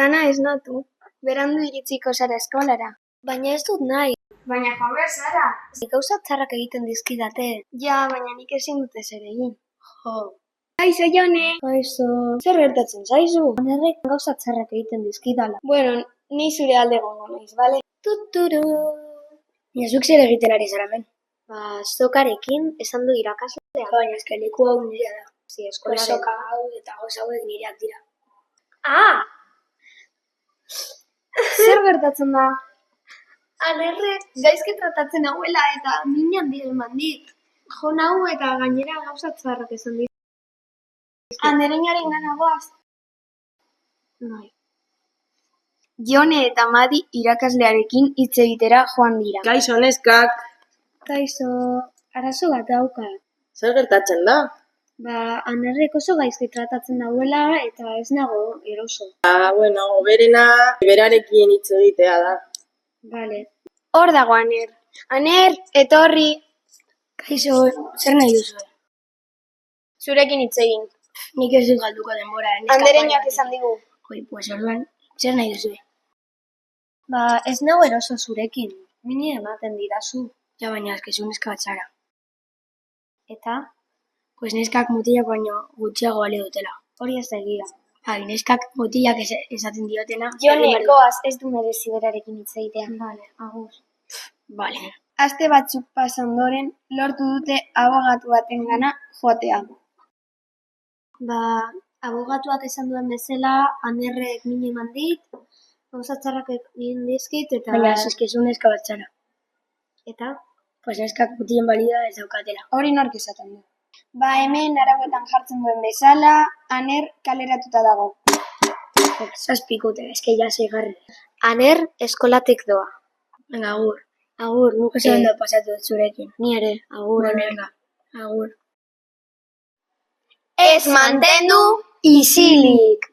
Aitana esnatu, berandu iritsiko zara eskolara. Baina ez dut nahi. Baina joan behar zara. Gauza txarrak egiten dizkidate. Ja, baina nik ezin dute zer egin. Jo. Kaixo, Jone! Kaixo, zer gertatzen zaizu? Anerrek gauza txarrak egiten dizkidala. Bueno, ni zure alde gongo naiz, bale? Tuturu! Zuk zer egiten ari zara hemen? Zokarekin esan du irakaslea. Baina eske leku hau nirea da. Si, eskolaren. Soka hau eta gauza hauek nireak dira. Ah! Zer gertatzen da? Anerrek gaizki tratatzen hauela eta min handia eman dit. Jo nau eta gainera gauza txarrak esan dit. Andereñaren gana goaz. Bai. Jone eta Madi irakaslearekin hitz egitera joan dira. Kaixo, neskak. Kaixo, arazo bat dauka. Zer gertatzen da? Anerrek oso gaizki tratatzen dauela eta ez nago eroso. Bueno, berena berarekin hitz egitea da. Vale. Hor dago Aner. Aner, etorri. Kaixo, zer nahi duzu? Zurekin hitz egin. Nik ez dut galduko denbora. Andereñak esan digu. Pues orduan, zer nahi duzu? Ez nago eroso zurekin. Mini ematen didazu. Ja, baina eskezu neska bat zara. Eta? Pues neskak mutilak baino gutxiago bale dutela. Hori ez da egia. Neskak mutilak esaten diotena. Jone, goaz, ez du merezi berarekin hitz egitea. Vale, agur. Vale. Aste batzuk pasa ondoren, lortu dute abogatu batengana joatea. Abogatuak esan duen bezala, Anerrek min eman dit, gauza txarrak egin dizkit, eta... Baina eskezu neska bat zara. Eta? Pues neskak mutilen balida ez daukatela. Hori nork esaten du. Hemen arauetan jartzen duen bezala, Aner kaleratuta dago. Zazpikute, eske ja seigarren. Aner eskolatik doa. Venga, agur. Agur, Nuke zer ondo pasatu dut zurekin. Ni ere, agur. Bueno, venga, agur. Ez mantendu isilik!